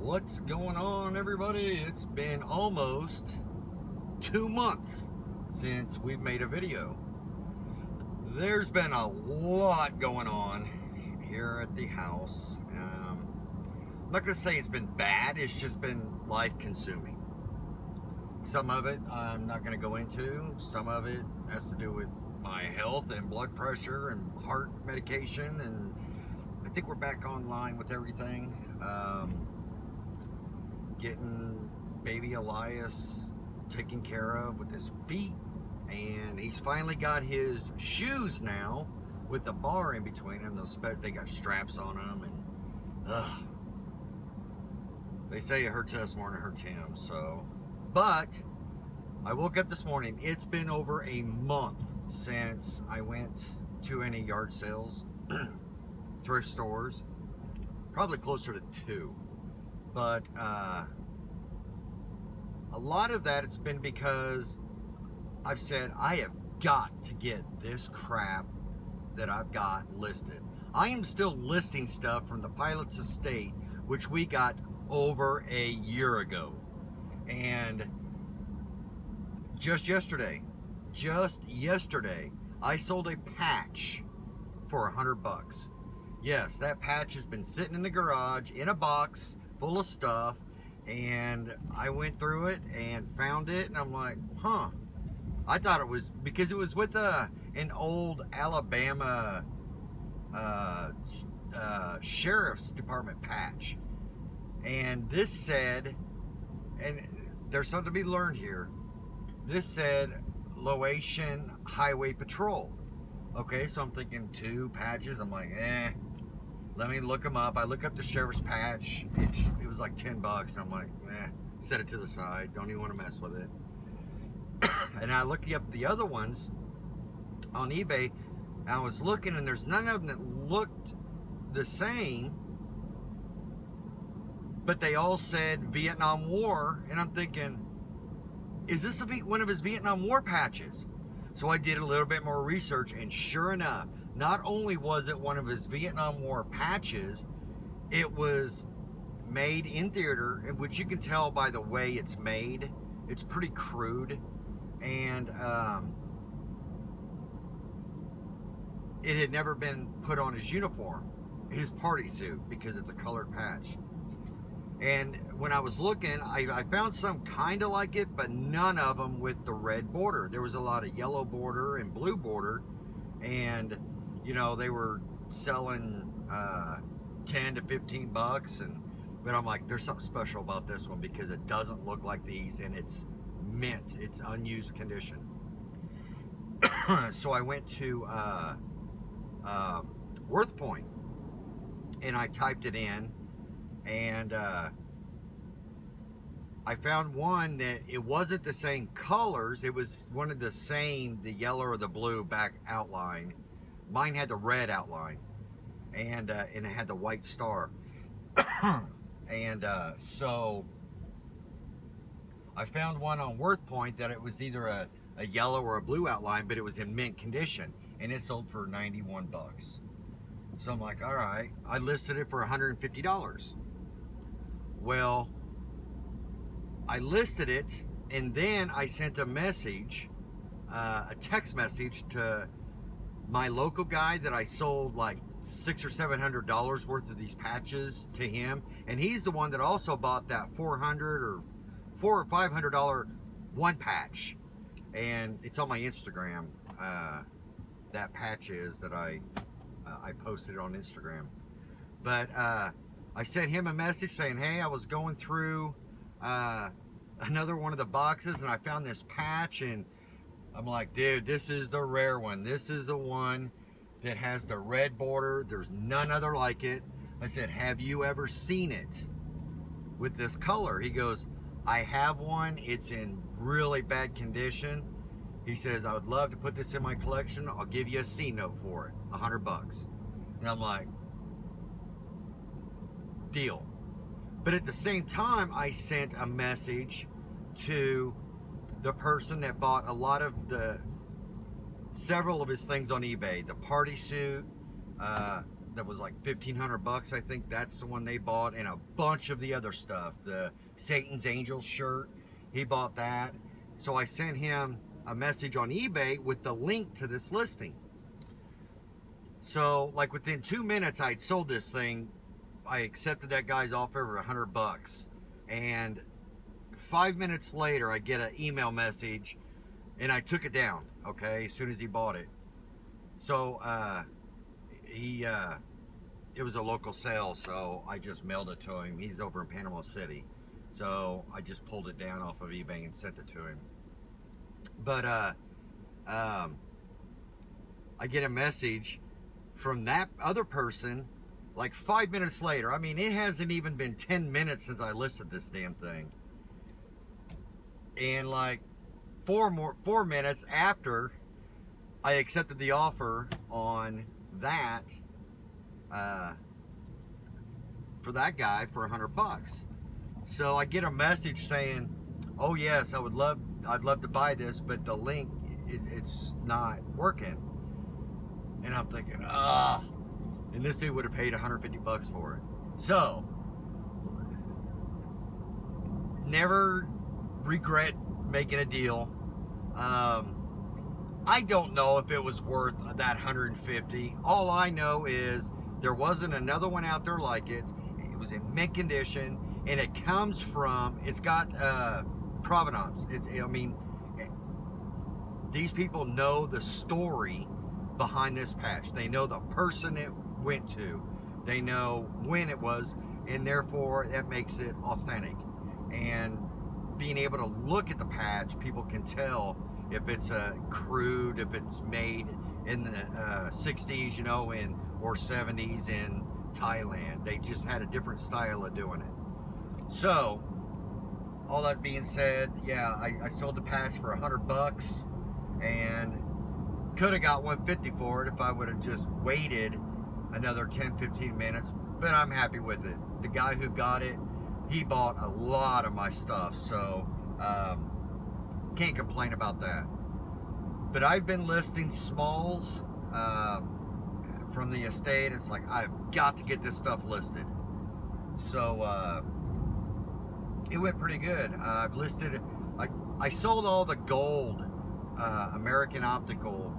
What's going on, everybody? It's been almost 2 months since we've made a video. There's been a lot going on here at the house. I'm not going to say it's been bad, it's just been life consuming. Some of it I'm not going to go into. Some of it has to do with my health and blood pressure and heart medication, and I think we're back online with everything. Getting baby Elias taken care of with his feet, and he's finally got his shoes now with the bar in between them. They got straps on them, and they say it hurts us more than it hurts him. So, but I woke up this morning. It's been over a month since I went to any yard sales, thrift stores, probably closer to 2. But a lot of that, it's been because I've said I have got to get this crap that I've got listed. I am still listing stuff from the Pilot's Estate, which we got over a year ago. And just yesterday, I sold a patch for $100. Yes, that patch has been sitting in the garage in a box full of stuff, and I went through it and found it, and I'm like, huh. I thought it was because it was with an old Alabama sheriff's department patch, and this said, and there's something to be learned here, this said Loation Highway Patrol. Okay, so I'm thinking 2 patches. I'm like, let me look them up. I look up the sheriff's patch. It was like $10. I'm like, set it to the side. Don't even want to mess with it. And I looked up the other ones on eBay. And I was looking, and there's none of them that looked the same, but they all said Vietnam War. And I'm thinking, is this one of his Vietnam War patches? So I did a little bit more research, and sure enough, not only was it one of his Vietnam War patches, it was made in theater, which you can tell by the way it's made. It's pretty crude, and it had never been put on his uniform, his party suit, because it's a colored patch. And when I was looking, I found some kind of like it, but none of them with the red border. There was a lot of yellow border and blue border, and you know, they were selling 10 to 15 bucks, but I'm like, there's something special about this one because it doesn't look like these, and it's mint, it's unused condition. So I went to Worth Point, and I typed it in, and I found one that it wasn't the same colors. It was one of the same, the yellow or the blue back outline. Mine had the red outline, and it had the white star. And so I found one on Worth Point that it was either a yellow or a blue outline, but it was in mint condition, and it sold for $91. So I'm like, all right. I listed it for $150. Well, I listed it, and then I sent a message, a text message to my local guy that I sold like $600 or $700 worth of these patches to him, and he's the one that also bought that $400 or $500 one patch, and it's on my Instagram. That patch is that I posted it on Instagram, but I sent him a message saying, hey, I was going through another one of the boxes, and I found this patch, and I'm like, dude, this is the rare one. This is the one that has the red border. There's none other like it. I said, have you ever seen it with this color? He goes, I have one. It's in really bad condition. He says, I would love to put this in my collection. I'll give you a C note for it, $100. And I'm like, deal. But at the same time, I sent a message to the person that bought several of his things on eBay, the party suit, that was like 1,500 bucks. I think that's the one they bought, and a bunch of the other stuff. The Satan's Angels shirt, he bought that. So I sent him a message on eBay with the link to this listing. So like within 2 minutes I'd sold this thing. I accepted that guy's offer for 100 bucks, and 5 minutes later I get an email message, and I took it down, okay, as soon as he bought it. So it was a local sale, so I just mailed it to him. He's over in Panama City, so I just pulled it down off of eBay and sent it to him. But I get a message from that other person like 5 minutes later. I mean, it hasn't even been 10 minutes since I listed this damn thing, and like 4 minutes after I accepted the offer on that for that guy for 100 bucks. So I get a message saying, "Oh yes, I'd love to buy this, but the link it's not working." And I'm thinking, and this dude would have paid 150 bucks for it. So never regret making a deal. I don't know if it was worth that 150. All I know is there wasn't another one out there like it. It was in mint condition, and it comes from, it's got provenance. I mean, these people know the story behind this patch. They know the person it went to. They know when it was, and therefore that makes it authentic. And being able to look at the patch, people can tell if it's crude, if it's made in the 60s, you know, or 70s in Thailand. They just had a different style of doing it. So, all that being said, yeah, I sold the patch for 100 bucks, and could have got 150 for it if I would have just waited another 10-15 minutes, but I'm happy with it. The guy who got it, he bought a lot of my stuff, so can't complain about that. But I've been listing smalls from the estate. It's like, I've got to get this stuff listed. So it went pretty good. I've listed, I sold all the gold American Optical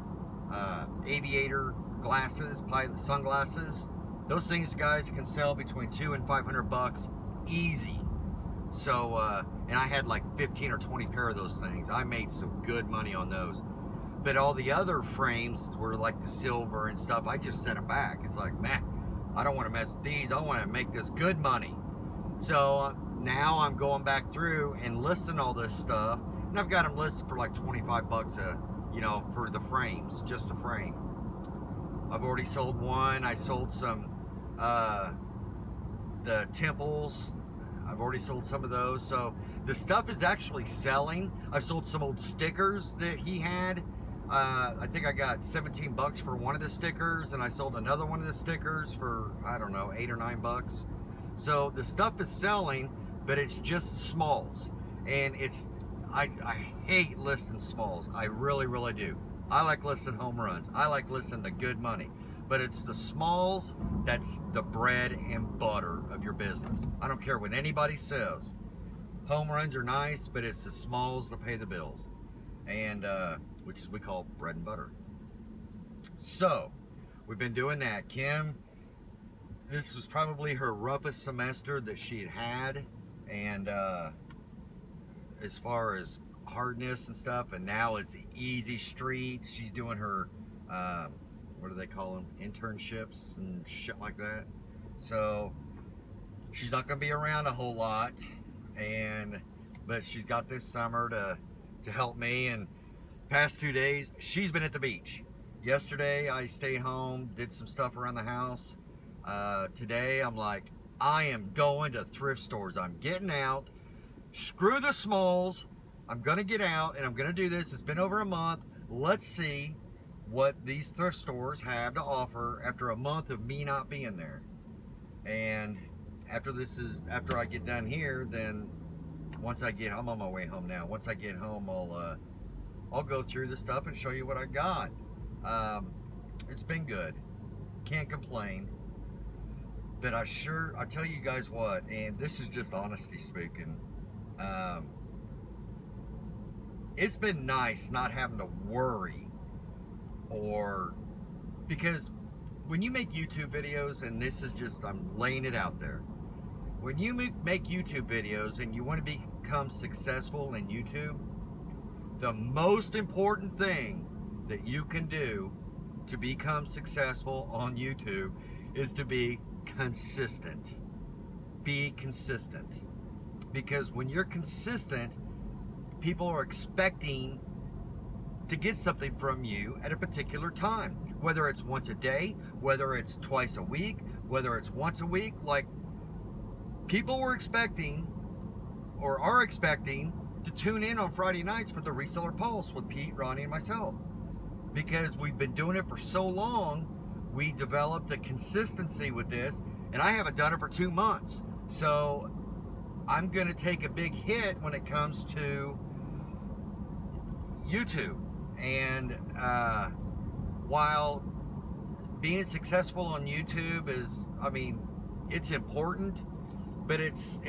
aviator glasses, pilot sunglasses. Those things, guys, can sell between $200 and $500 easy. So and I had like 15 or 20 pair of those things. I made some good money on those. But all the other frames were like the silver and stuff, I just sent them back. It's like, man, I don't want to mess with these. I want to make this good money. So now I'm going back through and listing all this stuff, and I've got them listed for like 25 bucks for the frames, just the frame. I've already sold one. I sold some the temples. I've already sold some of those. So the stuff is actually selling. I sold some old stickers that he had. I think I got 17 bucks for one of the stickers, and I sold another one of the stickers for, I don't know, 8 or 9 bucks. So the stuff is selling, but it's just smalls. And I hate listing smalls. I really, really do. I like listing home runs. I like listing the good money. But it's the smalls that's the bread and butter of your business. I don't care what anybody says. Home runs are nice, but it's the smalls that pay the bills. And which is we call bread and butter. So we've been doing that. Kim, this was probably her roughest semester that she had, and as far as hardness and stuff, and now it's easy street. She's doing her what do they call them, internships and shit like that. So she's not gonna be around a whole lot, but she's got this summer to help me. And past 2 days she's been at the beach. Yesterday I stayed home, did some stuff around the house. Today I'm like, I am going to thrift stores. I'm getting out. Screw the smalls. I'm gonna get out and I'm gonna do this. It's been over a month. Let's see what these thrift stores have to offer after a month of me not being there. And after I get done here, then once I get home, I'm on my way home now. Once I get home, I'll go through the stuff and show you what I got. It's been good. Can't complain. But I tell you guys what, and this is just honesty speaking, um, it's been nice not having to worry, or because when you make YouTube videos, and this is just, I'm laying it out there, when you make YouTube videos and you want to become successful in YouTube, the most important thing that you can do to become successful on YouTube is to be consistent. Be consistent. Because when you're consistent, people are expecting to get something from you at a particular time. Whether it's once a day, whether it's twice a week, whether it's once a week. Like, people were expecting, or are expecting, to tune in on Friday nights for the Reseller Pulse with Pete, Ronnie, and myself. Because we've been doing it for so long, we developed a consistency with this, and I haven't done it for 2 months. So I'm going to take a big hit when it comes to YouTube. And while being successful on YouTube is, I mean, it's important, but it's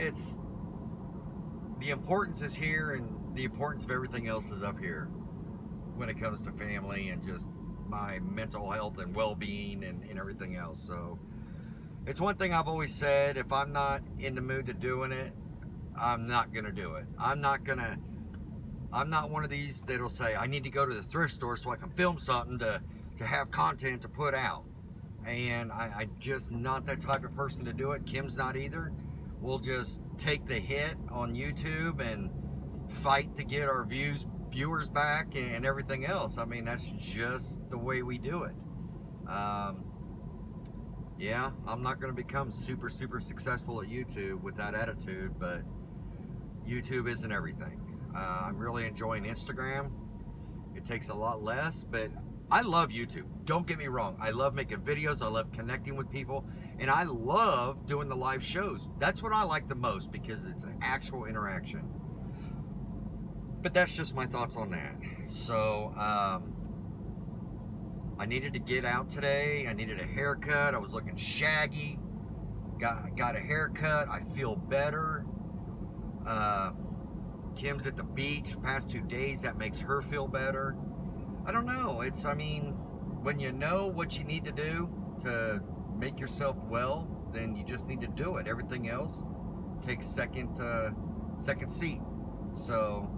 the importance is here, and the importance of everything else is up here when it comes to family and just my mental health and well-being and everything else. So it's one thing I've always said: if I'm not in the mood to doing it, I'm not gonna do it. I'm not one of these that'll say I need to go to the thrift store so I can film something to have content to put out. And I just not that type of person to do it. Kim's not either. We'll just take the hit on YouTube and fight to get our viewers back and everything else. I mean, that's just the way we do it. Yeah, I'm not going to become super successful at YouTube with that attitude, but YouTube isn't everything. I'm really enjoying Instagram. It takes a lot less, but I love YouTube. Don't get me wrong. I love making videos. I love connecting with people, and I love doing the live shows. That's what I like the most, because it's an actual interaction. But that's just my thoughts on that. So I needed to get out today. I needed a haircut. I was looking shaggy. Got a haircut. I feel better. Kim's at the beach past 2 days. That makes her feel better. I don't know. I mean, when you know what you need to do to make yourself well, then you just need to do it. Everything else takes second seat. So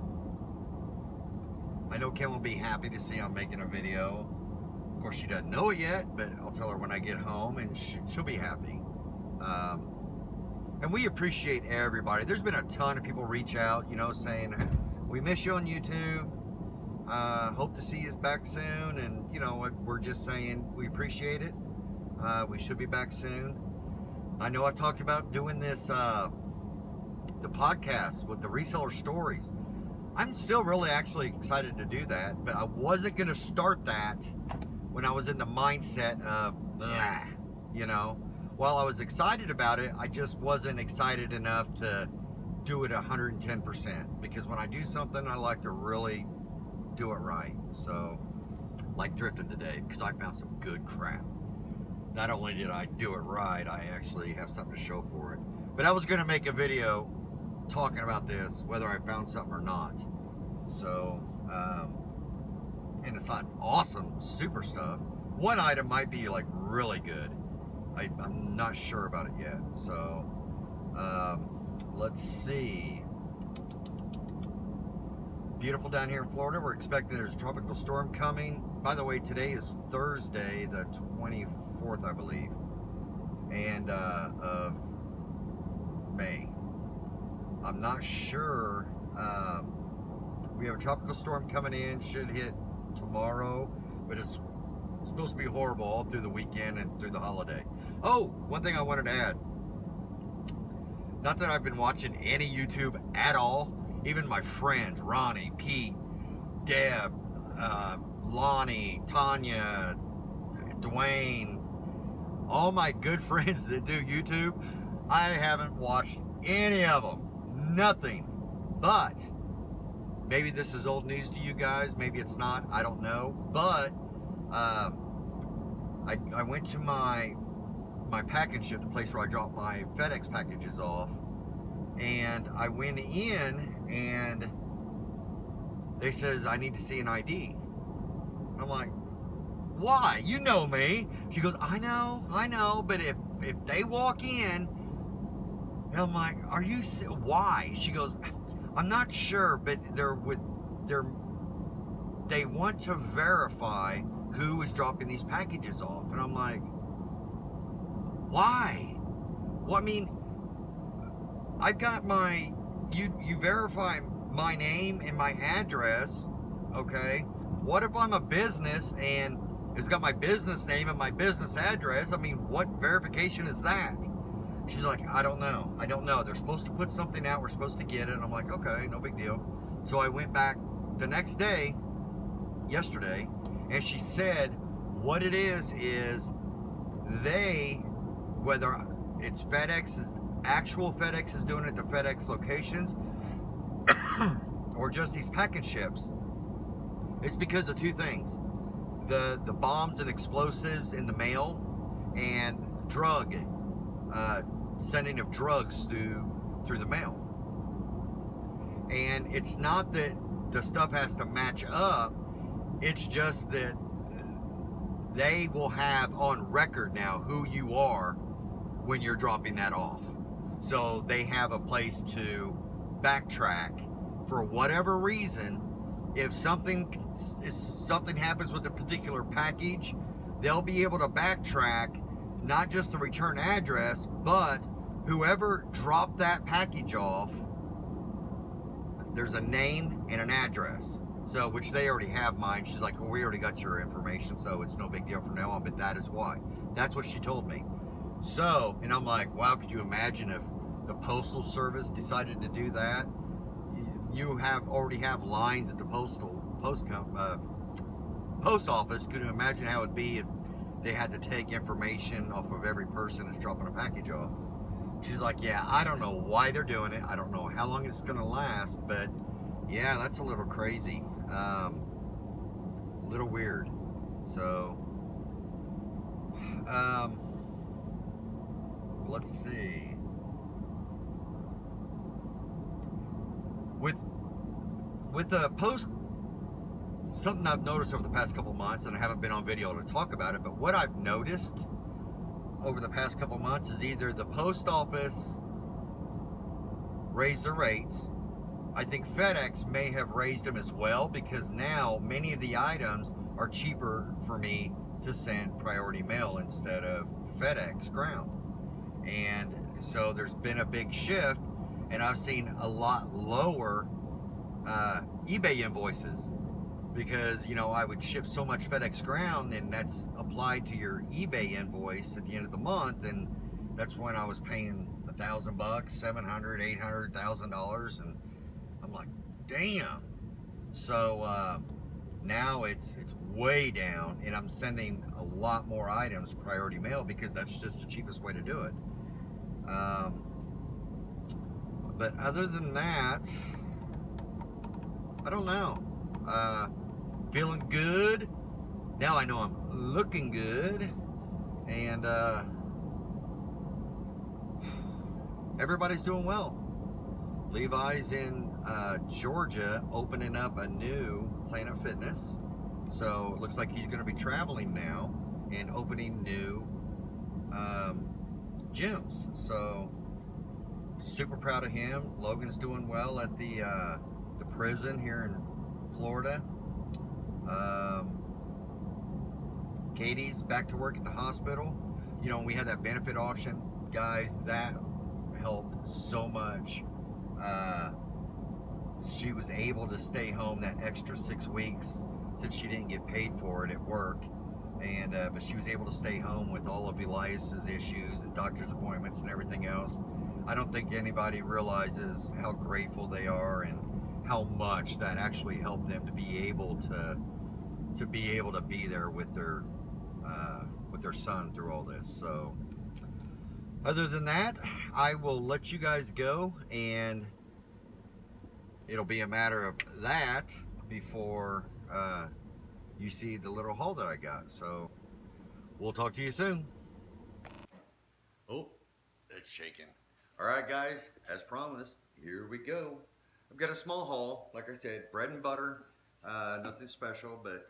I know Kim will be happy to see I'm making a video. Of course, she doesn't know it yet, but I'll tell her when I get home, and she'll be happy. And we appreciate everybody. There's been a ton of people reach out, saying, we miss you on YouTube. Hope to see you back soon. And, we're just saying we appreciate it. We should be back soon. I know I talked about doing this, the podcast with the reseller stories. I'm still really actually excited to do that, but I wasn't going to start that when I was in the mindset of, while I was excited about it, I just wasn't excited enough to do it 110%, because when I do something, I like to really do it right. So, like thrifting today, because I found some good crap. Not only did I do it right, I actually have something to show for it. But I was going to make a video talking about this, whether I found something or not. So, and it's not awesome, super stuff. One item might be like really good. I'm not sure about it yet. So, let's see. Beautiful down here in Florida. We're expecting there's a tropical storm coming. By the way, today is Thursday, the 24th, I believe, and of May. I'm not sure. We have a tropical storm coming in. Should hit tomorrow, but it's supposed to be horrible all through the weekend and through the holiday. Oh, one thing I wanted to add. Not that I've been watching any YouTube at all. Even my friends, Ronnie, Pete, Deb, Lonnie, Tanya, Dwayne, all my good friends that do YouTube, I haven't watched any of them. Nothing. But maybe this is old news to you guys. Maybe it's not. I don't know. But I went to my my package ship, the place where I drop my FedEx packages off. And I went in and they says, I need to see an ID. I'm like, why? You know me. She goes, I know, but if they walk in, and I'm like, are you, why? She goes, I'm not sure, but they want to verify who is dropping these packages off. And I'm like, why? Well, I mean, I've got my, you verify my name and my address, okay? What if I'm a business and it's got my business name and my business address? I mean, what verification is that? She's like, I don't know. They're supposed to put something out. We're supposed to get it. And I'm like, okay, no big deal. So I went back the next day, yesterday, and she said what it is they, whether it's FedEx's, actual FedEx is doing it to FedEx locations or just these package ships, it's because of two things. The bombs and explosives in the mail and sending of drugs through the mail. And it's not that the stuff has to match up, it's just that they will have on record now who you are when you're dropping that off. So they have a place to backtrack for whatever reason. If something happens with a particular package, they'll be able to backtrack not just the return address, but whoever dropped that package off, there's a name and an address. So, which they already have mine. She's like, well, we already got your information, so it's no big deal from now on, but that is why. That's what she told me. So, and I'm like, wow, could you imagine if the Postal Service decided to do that? You already have lines at the post office. Could you imagine how it'd be if they had to take information off of every person that's dropping a package off? She's like, yeah, I don't know why they're doing it. I don't know how long it's gonna last, but yeah, that's a little crazy. A little weird. So, let's see. With the post, something I've noticed over the past couple months, and I haven't been on video to talk about it, but what I've noticed over the past couple months is either the post office raised their rates. I think FedEx may have raised them as well, because now many of the items are cheaper for me to send priority mail instead of FedEx ground. And so there's been a big shift, and I've seen a lot lower eBay invoices, because I would ship so much FedEx ground, and that's applied to your eBay invoice at the end of the month, and that's when I was paying $1,000, $700, $800, $1,000, and I'm like, damn. So now it's way down, and I'm sending a lot more items priority mail because that's just the cheapest way to do it. But other than that, I don't know. Feeling good. Now I know I'm looking good. And everybody's doing well. Levi's in Georgia opening up a new Planet Fitness. So it looks like he's going to be traveling now and opening new gyms. So super proud of him. Logan's doing well at the prison here in Florida. Katie's back to work at the hospital. We had that benefit auction, guys, that helped so much. She was able to stay home that extra 6 weeks since she didn't get paid for it at work, and but she was able to stay home with all of Elias's issues and doctor's appointments and everything else. I don't think anybody realizes how grateful they are and how much that actually helped them to be able to be there with their son through all this. So other than that, I will let you guys go, and it'll be a matter of that before you see the little haul that I got. So we'll talk to you soon. It's shaking. All right, guys, as promised, here we go. I've got a small haul. Like I said, bread and butter, nothing special, but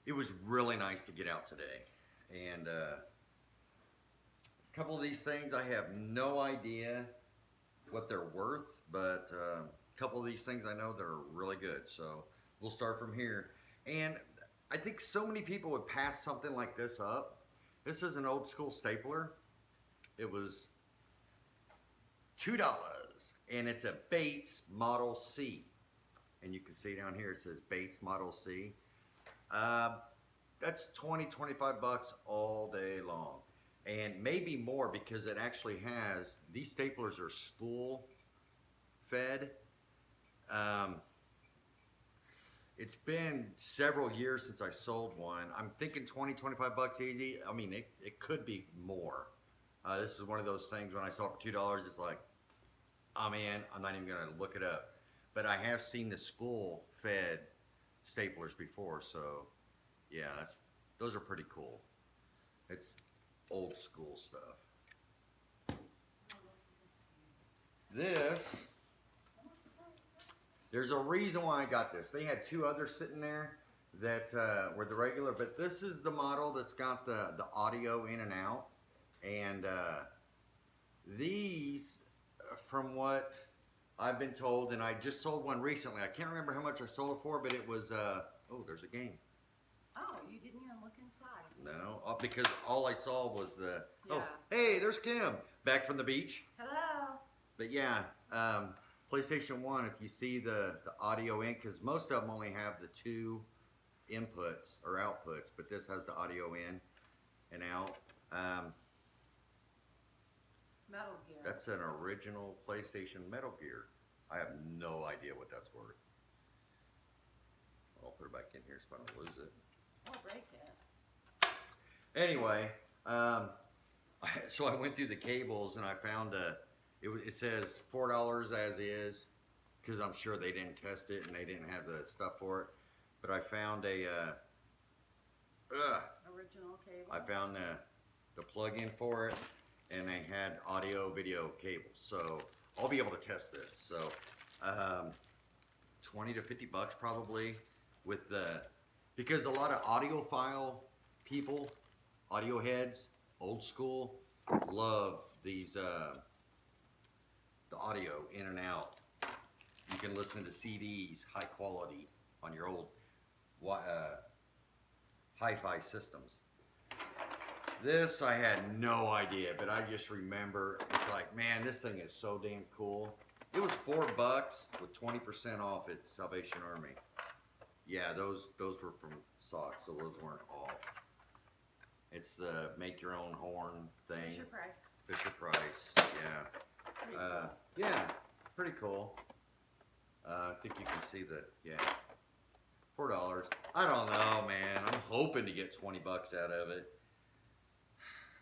it was really nice to get out today. And a couple of these things, I have no idea what they're worth, but a couple of these things I know they're really good. So we'll start from here. And I think so many people would pass something like this up. This is an old school stapler. It was $2, and it's a Bates Model C. And you can see down here it says Bates Model C. That's 20, 25 bucks all day long. And maybe more because it actually has, these staplers are spool fed. It's been several years since I sold one. I'm thinking 20, 25 bucks easy. I mean, it could be more. This is one of those things when I saw it for $2, it's like, oh man, I'm not even gonna look it up. But I have seen the spool fed staplers before, so yeah, those are pretty cool. It's old school stuff. This, there's a reason why I got this. They had two others sitting there that were the regular, but this is the model that's got the audio in and out. And these, from what I've been told, and I just sold one recently. I can't remember how much I sold it for, but it was, oh, there's a game. Oh, you didn't even look inside. No, because all I saw was the, Yeah. oh, hey, there's Kim, back from the beach. Hello. But yeah, PlayStation 1, if you see the audio in, because most of them only have the two inputs or outputs, but this has the audio in and out. Metal Gear. That's an original PlayStation Metal Gear. I have no idea what that's worth. I'll put it back in here so I don't lose it. Or break it. Anyway, so I went through the cables and I found it says $4 as is, because I'm sure they didn't test it and they didn't have the stuff for it. But I found Original cable. I found the plug-in for it, and they had audio video cables. So I'll be able to test this. So 20 to 50 bucks probably, with because a lot of audiophile people, audio heads, old school, love these the audio in and out. You can listen to CDs, high quality, on your old hi-fi systems. This I had no idea, but I just remember it's like, man, this thing is so damn cool. It was $4 with 20% off at Salvation Army. Yeah, those were from socks, so those weren't off. It's the make your own horn thing. Fisher Price. Fisher Price, yeah. Pretty cool. Yeah, pretty cool. I think you can see that, yeah. $4. I don't know, man. I'm hoping to get 20 bucks out of it.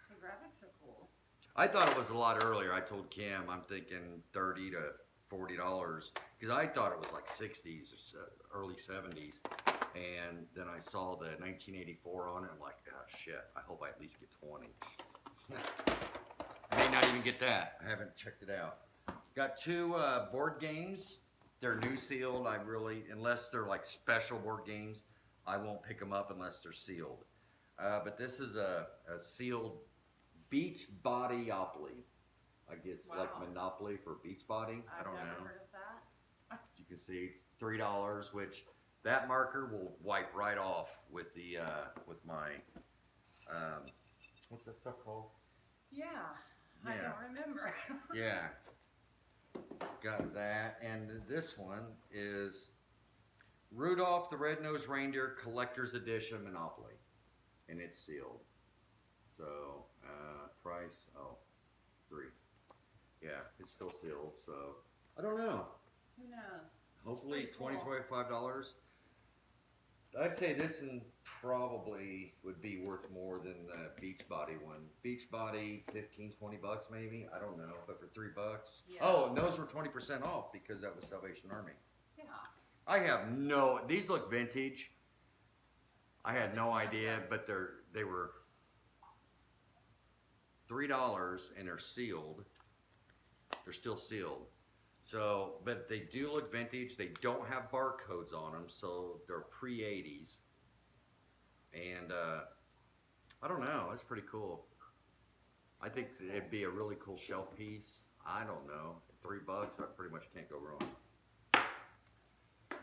The graphics are cool. I thought it was a lot earlier. I told Kim I'm thinking $30 to $40 because I thought it was like 60s or early 70s, and then I saw the 1984 on it. I'm like, oh shit! I hope I at least get 20. I may not even get that. I haven't checked it out. Got two board games. They're new sealed. Unless they're like special board games, I won't pick them up unless they're sealed. But this is a sealed Beach Bodyopoly. I guess like Monopoly for beach body. I don't know. I've never heard of that. You can see it's $3, which that marker will wipe right off with the with my what's that stuff called? Yeah, I don't remember. Yeah, got that, and this one is Rudolph the Red-Nosed Reindeer Collector's Edition Monopoly, and it's sealed. So price $3. Yeah, it's still sealed, so I don't know. Who knows? Hopefully Cool. $20, $25. I'd say this one probably would be worth more than the Beachbody one. Beachbody, 15, 20 bucks maybe. I don't know, but for $3. Yeah. Oh, and those were 20% off because that was Salvation Army. Yeah. I have these look vintage. I had no idea, but they were $3 and they're sealed. They're still sealed. So, but they do look vintage. They don't have barcodes on them, so they're pre-80s. And I don't know. That's pretty cool. I think it'd be a really cool shelf piece. I don't know. $3, I pretty much can't go wrong.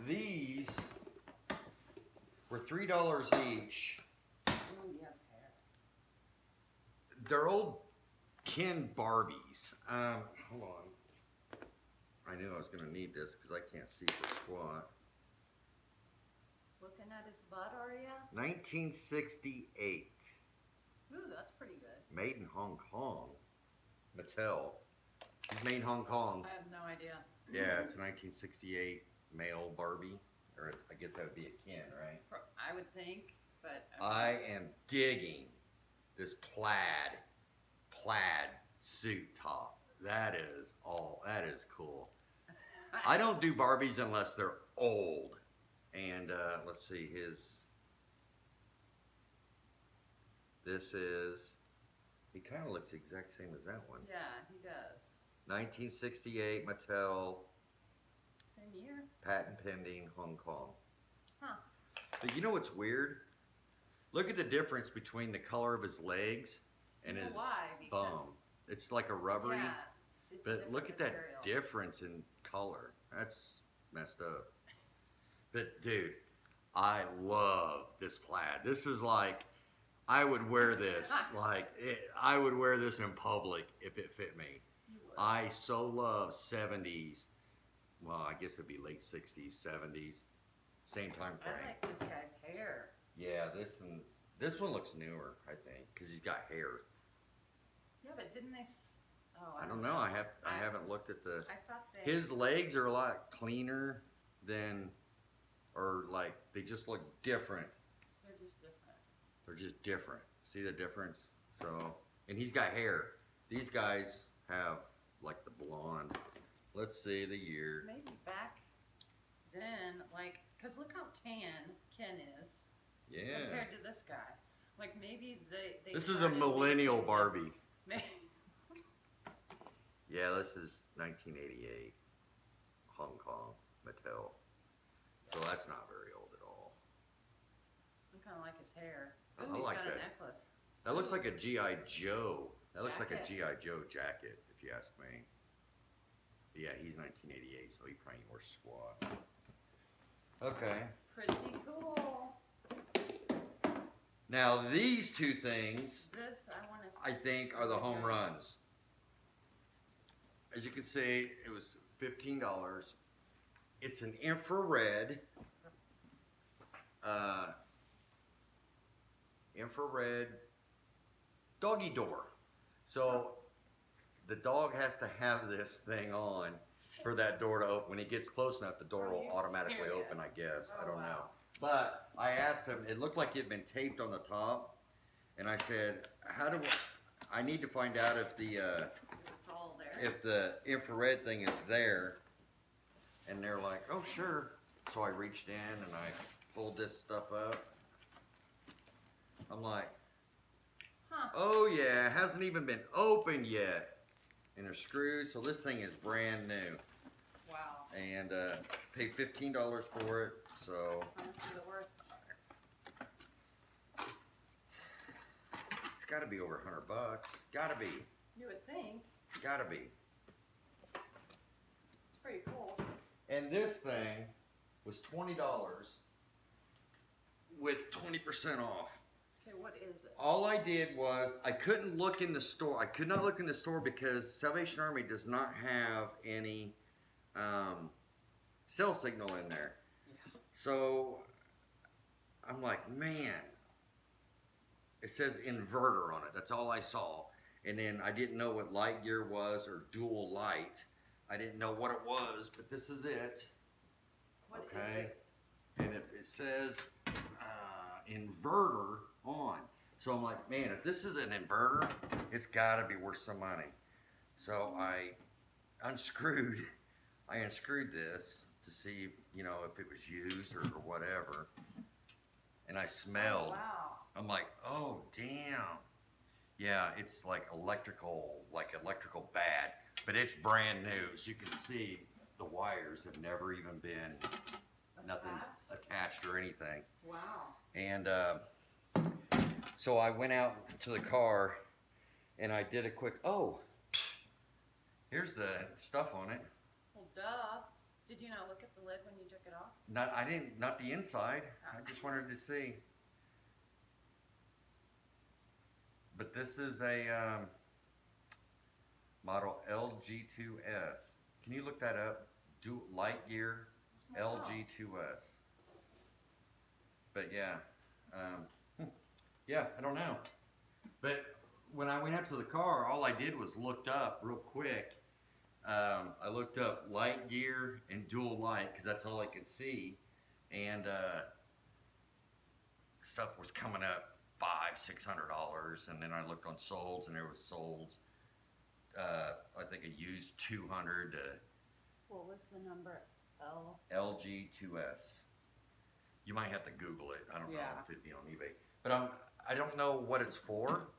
These were $3 each. Oh, yes, hair. They're old Ken Barbies. Hold on. I knew I was going to need this because I can't see for squat. Looking at his butt, are ya? 1968. Ooh, that's pretty good. Made in Hong Kong. Mattel. He's made in Hong Kong. I have no idea. Yeah, it's a 1968 male Barbie. Or it's, I guess that would be a Ken, right? I would think, but I am digging this plaid suit top. That is cool. I don't do Barbies unless they're old. And let's see, he kind of looks the exact same as that one. Yeah, he does. 1968 Mattel, Same year. patent pending, Hong Kong. Huh. But you know what's weird? Look at the difference between the color of his legs and You know his why? Because- bum. It's like a rubbery, Yeah, it's but different look at material. that difference in color. That's messed up. But dude, I love this plaid. This is like, I would wear this. I would wear this in public if it fit me. You would. I so love 70s. Well, I guess it'd be late 60s, 70s. Same time frame. I like this guy's hair. Yeah, this one looks newer, I think, because he's got hair. Yeah, but didn't they? Oh, I don't know. I haven't looked at the. I thought they. His legs are a lot cleaner than, or like they just look different. They're just different. They're just different. See the difference? So, and he's got hair. These guys have like the blonde. Let's see the year. Maybe back then, like, cause look how tan Ken is Yeah. compared to this guy. Like maybe they. This is a started millennial making- Barbie. May- Yeah, this is 1988. Hong Kong, Mattel. So that's not very old at all. I kind of like his hair. I Ooh, he's like got that. a necklace. That looks like a G.I. Joe. That looks like a Jacket. G.I. Joe jacket, if you ask me. Yeah, he's 1988, so he probably wore squat. Okay. Pretty cool. Now these two things, This I want to. I think, are the home runs. As you can see, it was $15. It's an infrared doggy door. So the dog has to have this thing on for that door to open. When he gets close enough, the door Are will you automatically serious? open, I guess. I Oh, don't know. wow. But I asked him, it looked like it had been taped on the top. And I said, I need to find out if It's all there. the infrared thing is there. And they're like, oh, sure. So I reached in and I pulled this stuff up. I'm like, Huh. oh yeah, it hasn't even been opened yet. And they're screws, so this thing is brand new. Wow. And paid $15 for it, so How much is it worth? it's gotta be over $100. Gotta be. You would think. Gotta be. It's pretty cool. And this thing was $20 with 20% off. Okay, what is it? All I did was I couldn't look in the store. I could not look in the store because Salvation Army does not have any cell signal in there. Yeah. So I'm like, man, it says inverter on it. That's all I saw. And then I didn't know what light gear was or dual light. I didn't know what it was, but this is it. What is Okay. it? And it says inverter on. So I'm like, man, if this is an inverter, it's got to be worth some money. So I unscrewed this to see, you know, if it was used or whatever. And I smelled. Oh, wow. I'm like, oh, damn. Yeah, it's like electrical bad, but it's brand new. So you can see the wires have never even been, nothing's attached or anything. Wow. And so I went out to the car and I did a quick, oh, here's the stuff on it. Well, duh. Did you not look at the lid when you took it off? Not the inside. I just wanted to see. But this is a model LG2S. Can you look that up? Do Light Gear LG2S. But yeah, yeah, I don't know. But when I went out to the car, all I did was looked up real quick. I looked up Light Gear and Dual Light because that's all I could see, and stuff was coming up $500-$600, and then I looked on Solds, and there was Solds. I think a used 200 to. What was the number? LG2S. You might have to Google it. I don't know Yeah. if it'd be on eBay, but I don't know what it's for.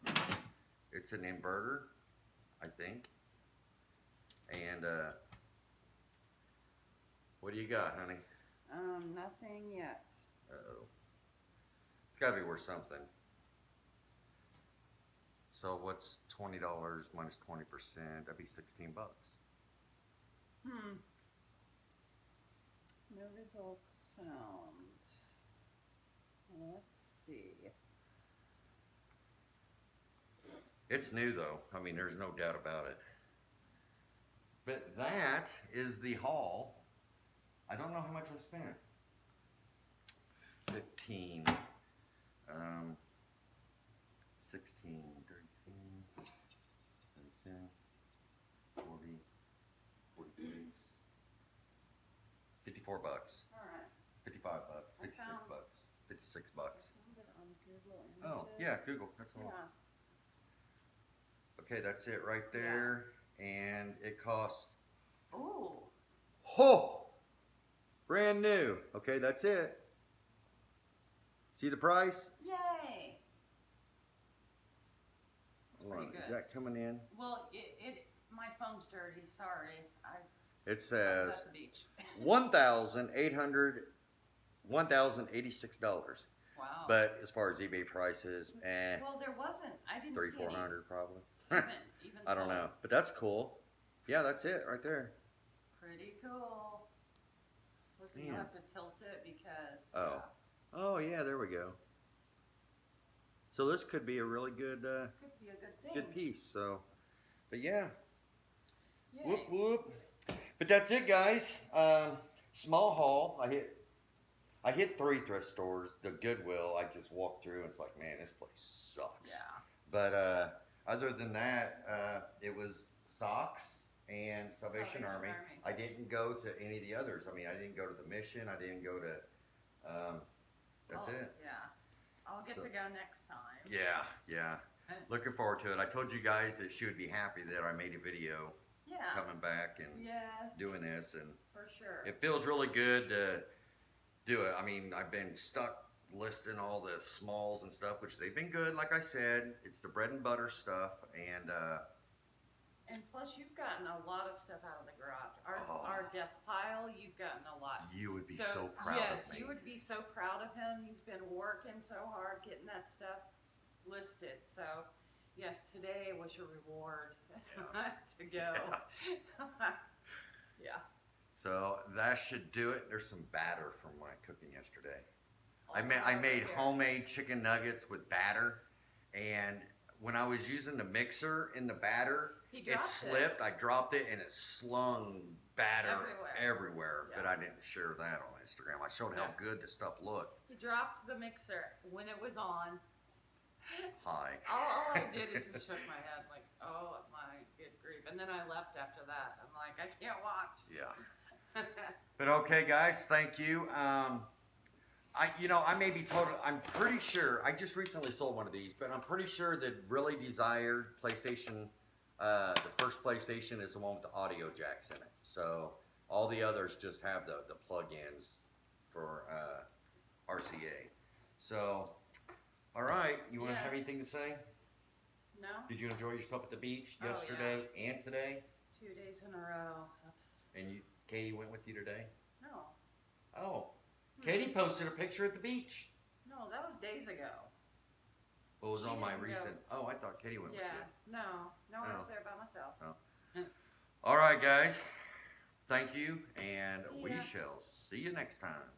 It's an inverter, I think. And what do you got, honey? Nothing yet. Uh-oh. It's got to be worth something. So what's $20 minus 20%? That'd be $16. No results found. Let's see. It's new though. I mean, there's no doubt about it. But that is the haul. I don't know how much I spent. 15, 16, 13, 37, 40, 46, 54 bucks. All right. 55 bucks. 56 found- bucks. 56 bucks. Found it on Google Oh, Images. yeah, Google. That's all. Yeah. Okay, that's it right there. And it costs, Ooh. oh, brand new. Okay, that's it. See the price? Yay. Hold pretty on, good. is that coming in? Well, my phone's dirty. Sorry. I It was says at the beach. $1,086. Wow. But as far as eBay prices, Well, there wasn't. I didn't see any. $3,400 probably. Even I don't so. know, but that's cool. Yeah, that's it right there. Pretty cool. Listen, you Damn. have to tilt it because. Oh. Oh yeah, there we go. So this could be a really good, Could be a good thing. good piece. So, but yeah, Yay. whoop whoop. But that's it, guys. Small haul. I hit 3 thrift stores. The Goodwill, I just walked through and it's like, man, this place sucks. Yeah. But other than that, it was socks and Salvation Army. I didn't go to any of the others. I mean, I didn't go to the Mission. I didn't go to. That's it. Yeah. I'll get So- to go next time. Yeah, yeah. Looking forward to it. I told you guys that she would be happy that I made a video Yeah. coming back and Yes, doing this, and for sure. it feels really good to do it. I mean, I've been stuck listing all the smalls and stuff, which they've been good. Like I said, it's the bread and butter stuff, and And plus, you've gotten a lot of stuff out of the garage. Oh. Our death pile, you've gotten a lot. you would be so proud yes, of me. you would be so proud of him. He's been working so hard getting that stuff listed. So, yes, today was your reward to go. Yeah. So that should do it. There's some batter from my cooking yesterday. I Oh, made yeah. homemade chicken nuggets with batter, and when I was using the mixer in the batter, He it dropped slipped. I dropped it, and it slung batter everywhere. Yeah. But I didn't share that on Instagram. I showed how Yeah. good the stuff looked. He dropped the mixer when it was on. Hi. All I did is just shook my head like, oh my good grief. And then I left after that. I'm like, I can't watch. Yeah. But okay, guys, thank you. I may be total. I'm pretty sure. I just recently sold one of these, but I'm pretty sure the really desired PlayStation, the first PlayStation, is the one with the audio jacks in it. So all the others just have the plug-ins for RCA. So, all right. You want to have Yes. anything to say? No? Did you enjoy yourself at the beach Oh, yesterday and today? 2 days in a row. And Katie went with you today? No. Oh, Hmm. Katie posted a picture at the beach. No, that was days ago. Well, it was She on my didn't go. recent. Oh, I thought Katie went with Yeah. you. No, I was Oh. there by myself. Oh. All right, guys. Thank you, and we Yeah. shall see you next time.